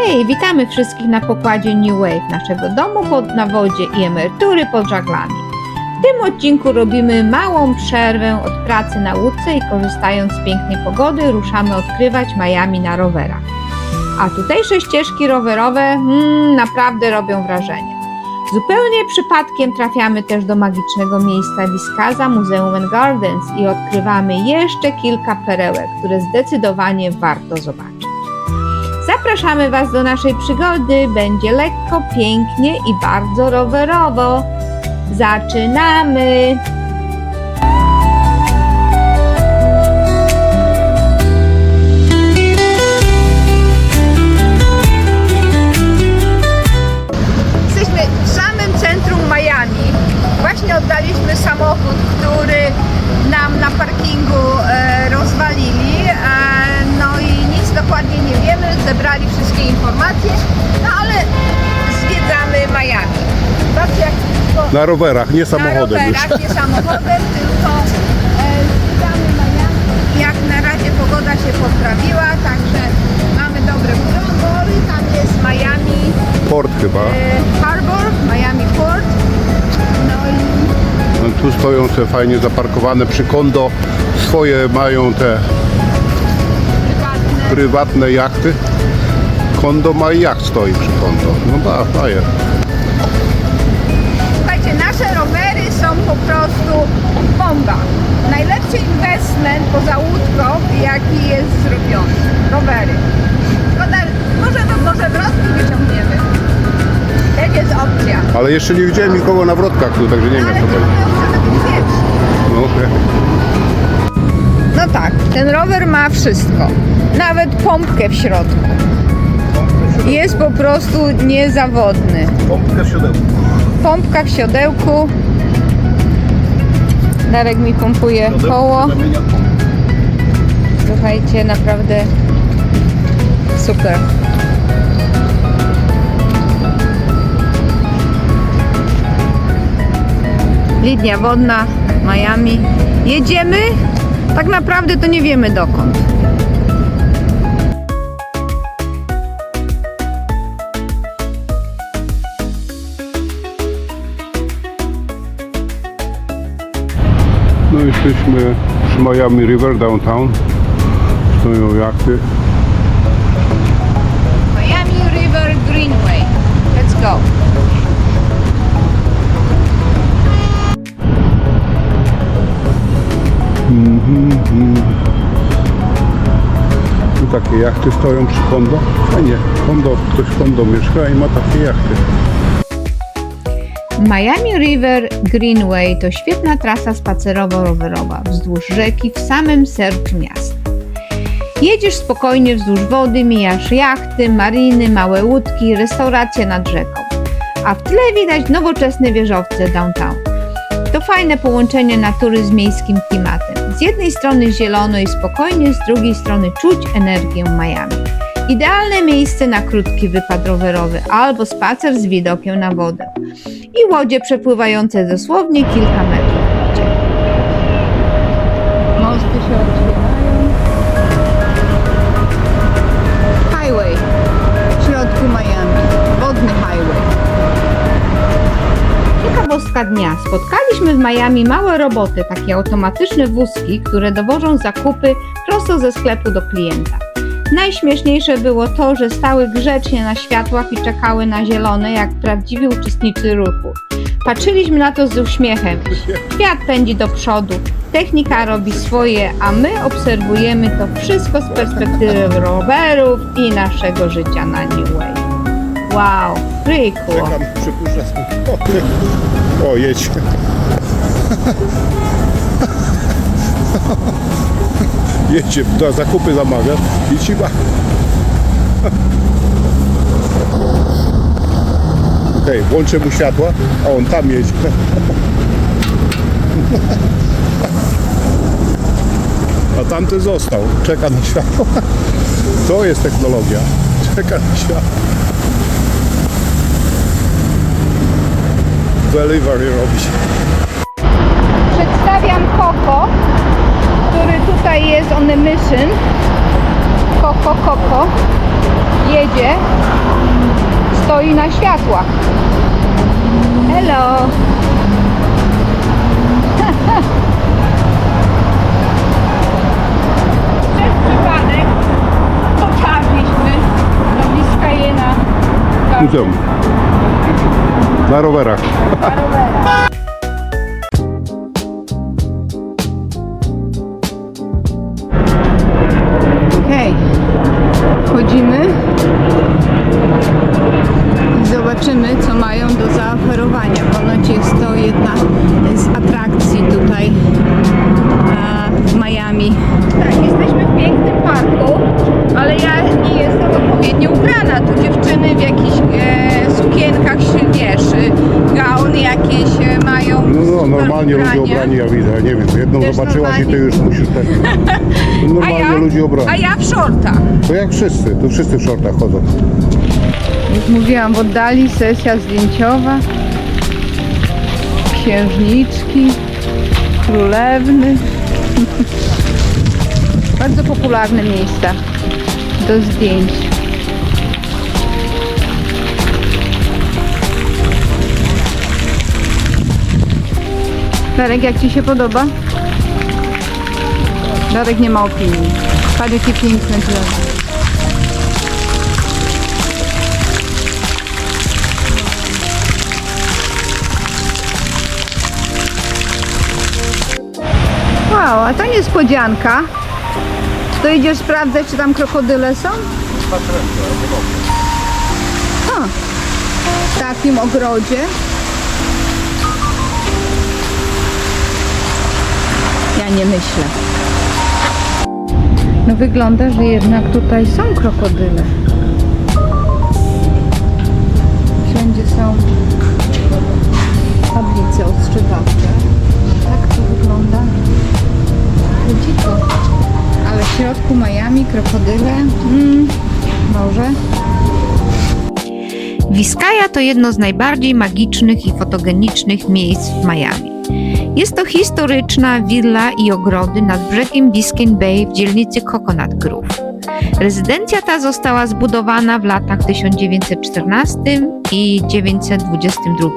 Hej, witamy wszystkich na pokładzie New Wave, naszego domu na wodzie i emerytury pod żaglami. W tym odcinku robimy małą przerwę od pracy na łódce i korzystając z pięknej pogody ruszamy odkrywać Miami na rowerach. A tutejsze ścieżki rowerowe naprawdę robią wrażenie. Zupełnie przypadkiem trafiamy też do magicznego miejsca Viskaza Museum and Gardens i odkrywamy jeszcze kilka perełek, które zdecydowanie warto zobaczyć. Zapraszamy Was do naszej przygody, będzie lekko, pięknie i bardzo rowerowo. Zaczynamy! Jesteśmy w samym centrum Miami. Właśnie oddaliśmy samochód, który nam na parkingu rozwalili. No i nic dokładnie nie wiemy, zebrali wszystkie informacje, no ale zwiedzamy Miami. Zobaczcie, jak wszystko... Na rowerach, nie samochodem. Na rowerach, już. nie samochodem, tylko zwiedzamy Miami. Jak na razie pogoda się poprawiła, także mamy dobre pory. Tam jest Miami Port chyba. Harbor, Miami Port. No i No, tu stoją te fajnie zaparkowane przy kondo. Swoje mają te prywatne jachty. Kondo ma i jacht stoi przy kondo. No da, daje. słuchajcie, nasze rowery są po prostu bomba. Najlepszy inwestment poza łódką, jaki jest zrobiony. Rowery. Szkoda, może wrotki wyciągniemy. Jak jest opcja. Ale jeszcze nie widziałem nikogo na wrotkach tu, także nie wiem Ale jak to będzie. No, okay. No tak, ten rower ma wszystko. Nawet pompkę w środku. Jest po prostu niezawodny. Pompkę w siodełku. Pompka w siodełku. Darek mi pompuje koło. Słuchajcie, naprawdę super. Linia wodna, Miami. Jedziemy? Tak naprawdę to nie wiemy dokąd. No jesteśmy przy Miami River Downtown. Stoją jachty. Miami River Greenway. Let's go. Tu takie jachty stoją przy kondo. Fajnie, ktoś w kondo mieszka i ma takie jachty. Miami River Greenway to świetna trasa spacerowo-rowerowa wzdłuż rzeki w samym sercu miasta. Jedziesz spokojnie wzdłuż wody, mijasz jachty, mariny, małe łódki, restauracje nad rzeką. A w tle widać nowoczesne wieżowce downtown. To fajne połączenie natury z miejskim klimatem. Z jednej strony zielono i spokojnie, z drugiej strony czuć energię Miami. Idealne miejsce na krótki wypad rowerowy albo spacer z widokiem na wodę. I łodzie przepływające dosłownie kilka metrów. Mosty się otwierają. Highway w środku Miami. Wodny highway. Ciekawostka dnia. Spotkaliśmy w Miami małe roboty, takie automatyczne wózki, które dowożą zakupy prosto ze sklepu do klienta. Najśmieszniejsze było to, że stały grzecznie na światłach i czekały na zielone jak prawdziwi uczestnicy ruchu. Patrzyliśmy na to z uśmiechem. Świat pędzi do przodu, technika robi swoje, a my obserwujemy to wszystko z perspektywy rowerów i naszego życia na New Wave. Wow, pretty cool. Czekam, przypuszczę swój. O, jedź. Jedźcie, do zakupy zamawiasz i ci ma. Okej, włączę mu światła, a on tam jedzie. A tamten został, czeka na światło. To jest technologia, czeka na światło. Delivery robić. Przedstawiam Coco, który tutaj jest on a mission. Coco. wodzie stoi na światłach. Hello! Przez przypadek dotarliśmy do Biskajena. Muzeum. Na rowerach. Okej, wchodzimy i zobaczymy, co mają do zaoferowania. Ponoć jest to jedna z atrakcji tutaj w Miami. Tak, jesteśmy w pięknym parku, ale ja nie jestem odpowiednio ubrana. Tu dziewczyny w jakichś sukienkach, wiesz, gauny jakieś mają. No, normalnie ludzie ubrania. ubrani, ja widzę, nie wiem, jedną Też zobaczyłaś i ty normalnie. już musisz ten. Normalnie ludzi ubrani. A ja w shortach. To jak wszyscy, tu wszyscy w shortach chodzą. Już mówiłam, w oddali sesja zdjęciowa, księżniczki, królewny. Bardzo popularne miejsca do zdjęć. Darek, jak Ci się podoba? Darek nie ma opinii. Patrz, jakie piękne drzewo. Wow, a to niespodzianka. Czy to idziesz sprawdzać, czy tam krokodyle są? O, w takim ogrodzie. Ja nie myślę. No wygląda, że jednak tutaj są krokodyle. Wszędzie są tablice ostrzegawcze. Tak to wygląda. Dziko. Ale w środku Miami krokodyle? Może. Vizcaya to jedno z najbardziej magicznych i fotogenicznych miejsc w Miami. Jest to historyczna willa i ogrody nad brzegiem Biscayne Bay w dzielnicy Coconut Grove. Rezydencja ta została zbudowana w latach 1914 i 1922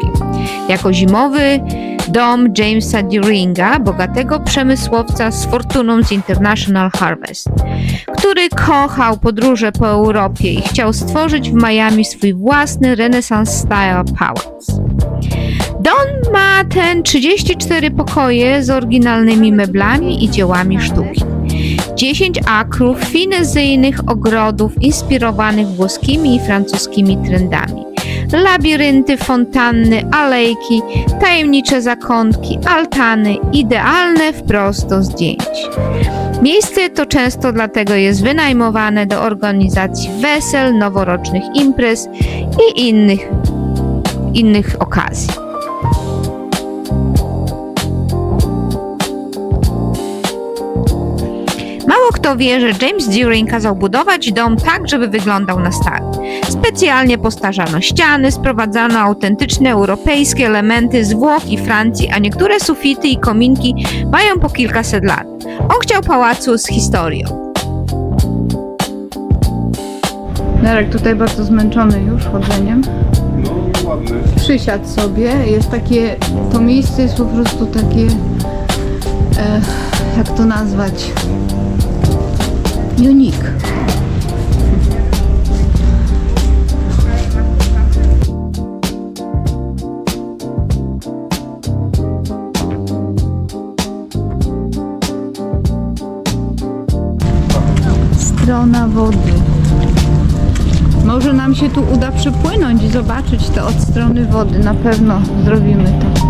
jako zimowy dom Jamesa Deeringa, bogatego przemysłowca z fortuną z International Harvest, który kochał podróże po Europie i chciał stworzyć w Miami swój własny Renaissance style pałac. Dom ma ten 34 pokoje z oryginalnymi meblami i dziełami sztuki. 10 akrów finezyjnych ogrodów inspirowanych włoskimi i francuskimi trendami. Labirynty, fontanny, alejki, tajemnicze zakątki, altany, idealne wprost do zdjęć. Miejsce to często dlatego jest wynajmowane do organizacji wesel, noworocznych imprez i innych okazji. Mało kto wie, że James Deering kazał budować dom tak, żeby wyglądał na stary. Specjalnie postarzano ściany, sprowadzano autentyczne europejskie elementy z Włoch i Francji, a niektóre sufity i kominki mają po kilkaset lat. On chciał pałacu z historią. Darek tutaj bardzo zmęczony już chodzeniem. No, ładny. Przysiadł sobie, jest takie, to miejsce jest po prostu takie, jak to nazwać, unique. Strona wody. Może nam się tu uda przepłynąć i zobaczyć to od strony wody. Na pewno zrobimy to.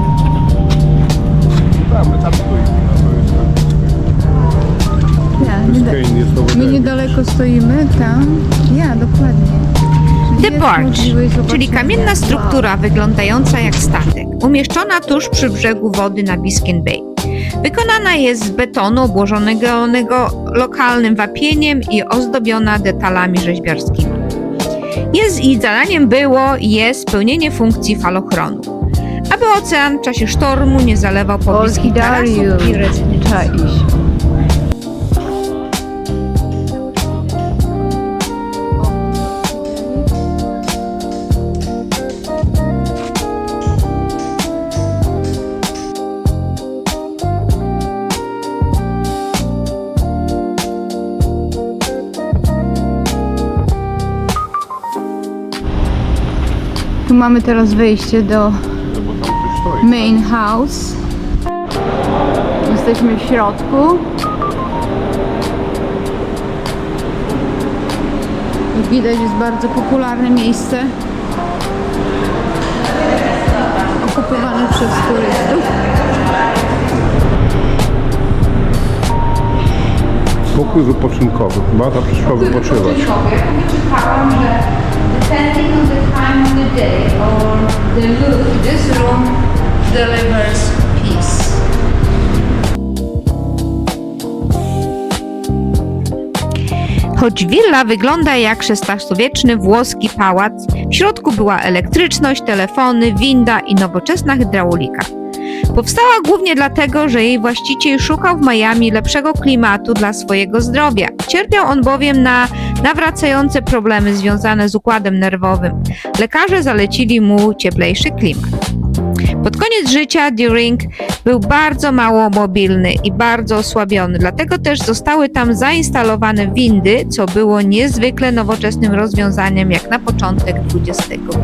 My tam stoimy. My niedaleko stoimy, tam. Ja, dokładnie. The Barge, czyli kamienna struktura wyglądająca jak statek, umieszczona tuż przy brzegu wody na Biscayne Bay. Wykonana jest z betonu obłożonego lokalnym wapieniem i ozdobiona detalami rzeźbiarskimi. Jej zadaniem było i jest pełnienie funkcji falochronu, aby ocean w czasie sztormu nie zalewał pobliskich tarasów i rezydencji. mamy teraz wejście do Bo tam ktoś stoi. main house. Jesteśmy w środku. Jak widać, jest bardzo popularne miejsce. Okupowane przez turystów. Pokój wypoczynkowy. Beata przyszła wypoczywać. Wyczytałam, że depending on the time of the day or the mood, this room delivers peace. Choć willa wygląda jak XVI-wieczny włoski pałac, w środku była elektryczność, telefony, winda i nowoczesna hydraulika. Powstała głównie dlatego, że jej właściciel szukał w Miami lepszego klimatu dla swojego zdrowia. Cierpiał on bowiem na nawracające problemy związane z układem nerwowym. Lekarze zalecili mu cieplejszy klimat. Pod koniec życia Deering był bardzo mało mobilny i bardzo osłabiony, dlatego też zostały tam zainstalowane windy, co było niezwykle nowoczesnym rozwiązaniem jak na początek XX wieku.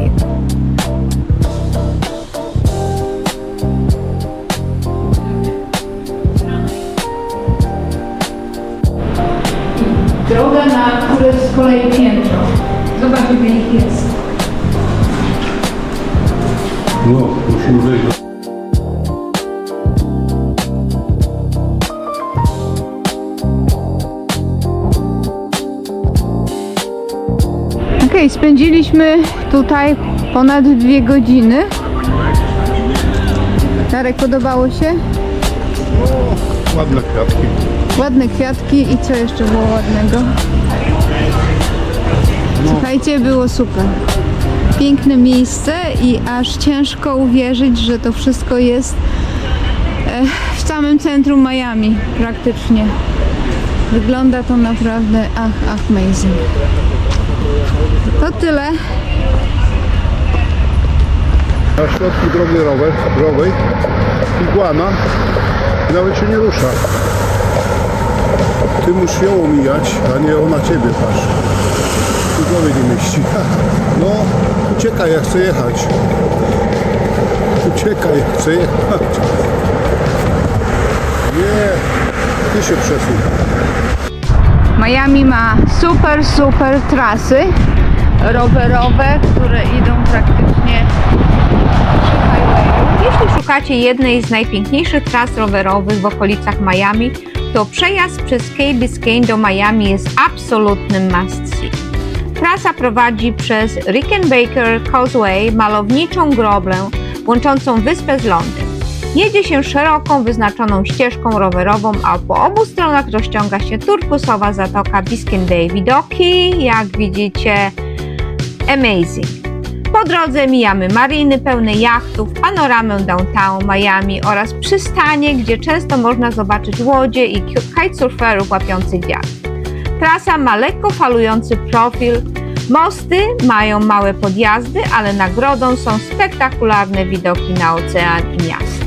Droga, na które z kolei piętro. Zobacz, ile ich jest. No, musimy wejść do... Okej, spędziliśmy tutaj ponad 2 godziny. Darek, podobało się? Ładne kwiatki. Ładne kwiatki i co jeszcze było ładnego? Słuchajcie, było super. Piękne miejsce i aż ciężko uwierzyć, że to wszystko jest w samym centrum Miami praktycznie. Wygląda to naprawdę amazing. To tyle. Na środku drogi rowerowej iguana i nawet się nie rusza. Ty musisz ją omijać, a nie ona ciebie, patrz. Tu głowy nie mieści. No, uciekaj, ja chcę jechać. Uciekaj, chcę jechać. Nie, ty się przesuń. Miami ma super trasy rowerowe, które idą praktycznie przy highwayu. Jeśli szukacie jednej z najpiękniejszych tras rowerowych w okolicach Miami, to przejazd przez Key Biscayne do Miami jest absolutnym must-see. Trasa prowadzi przez Rickenbacker Causeway, malowniczą groblę łączącą wyspę z lądem. Jedzie się szeroką, wyznaczoną ścieżką rowerową, a po obu stronach rozciąga się turkusowa zatoka Biscayne Bay. Widoki, jak widzicie, amazing. Po drodze mijamy mariny pełne jachtów, panoramę downtown Miami oraz przystanie, gdzie często można zobaczyć łodzie i kitesurferów łapiących wiatr. Trasa ma lekko falujący profil. Mosty mają małe podjazdy, ale nagrodą są spektakularne widoki na ocean i miasto.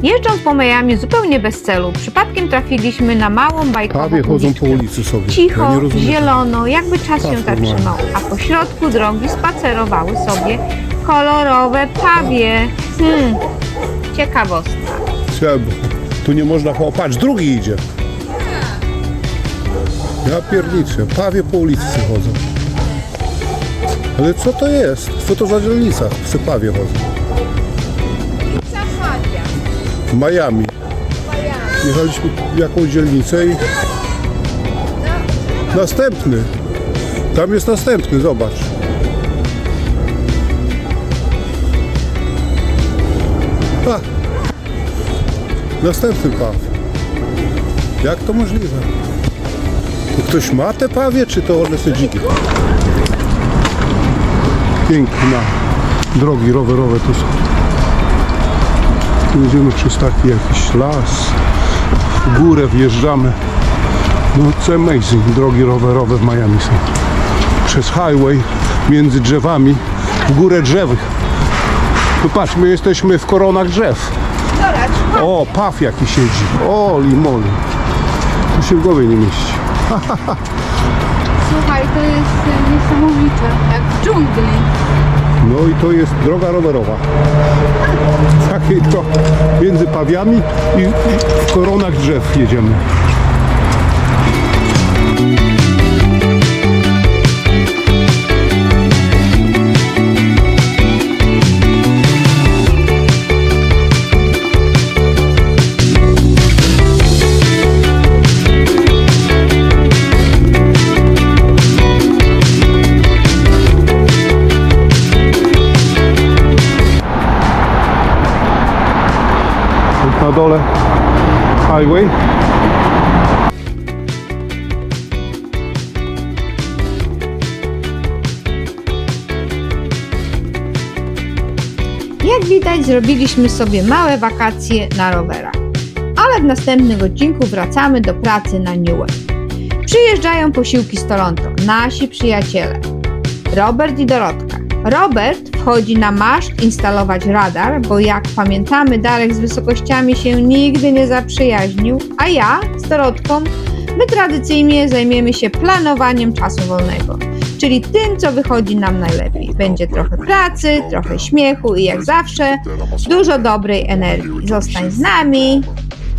Jeżdżąc po Miami zupełnie bez celu, przypadkiem trafiliśmy na małą bajkową Pawie chodzą uliczkę. po ulicy sobie. Cicho, Ja nie rozumiem. zielono, jakby czas się Tak, zatrzymał, a po środku drogi spacerowały sobie kolorowe pawie. Ciekawostka. Trzeba. Tu nie można popatrz, drugi idzie. Ja pierniczę, pawie po ulicy chodzą. Ale co to jest? Co to za dzielnica? W pawie chodzą. W Miami. Jechaliśmy w jakąś dzielnicę i... Następny. Tam jest następny, zobacz. A. Następny paw. Jak to możliwe? To ktoś ma te pawie, czy to one są dzikie? Piękna. Drogi rowerowe tu są. Tu jedziemy przez taki jakiś las. W górę wjeżdżamy. No co amazing. Drogi rowerowe w Miami są. Przez highway, między drzewami. W górę drzew. No patrz, my jesteśmy w koronach drzew. O, paw jaki siedzi. O, limoli. Tu się w głowie nie mieści. Słuchaj, to jest niesamowite, jak w dżungli. No i to jest droga rowerowa. Takiej to między pawiami i w koronach drzew jedziemy. Na dole highway. Jak widać, zrobiliśmy sobie małe wakacje na rowerach. Ale w następnym odcinku wracamy do pracy na New Wave. Przyjeżdżają posiłki z Toronto, nasi przyjaciele, Robert i Dorotka. Robert wchodzi na maszt instalować radar, bo jak pamiętamy, Darek z wysokościami się nigdy nie zaprzyjaźnił, a ja z Dorotką, my tradycyjnie zajmiemy się planowaniem czasu wolnego, czyli tym, co wychodzi nam najlepiej. Będzie trochę pracy, trochę śmiechu i jak zawsze dużo dobrej energii. Zostań z nami.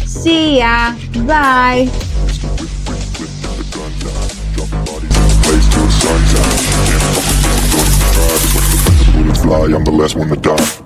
See ya. Bye. Fly, I'm the last one to die.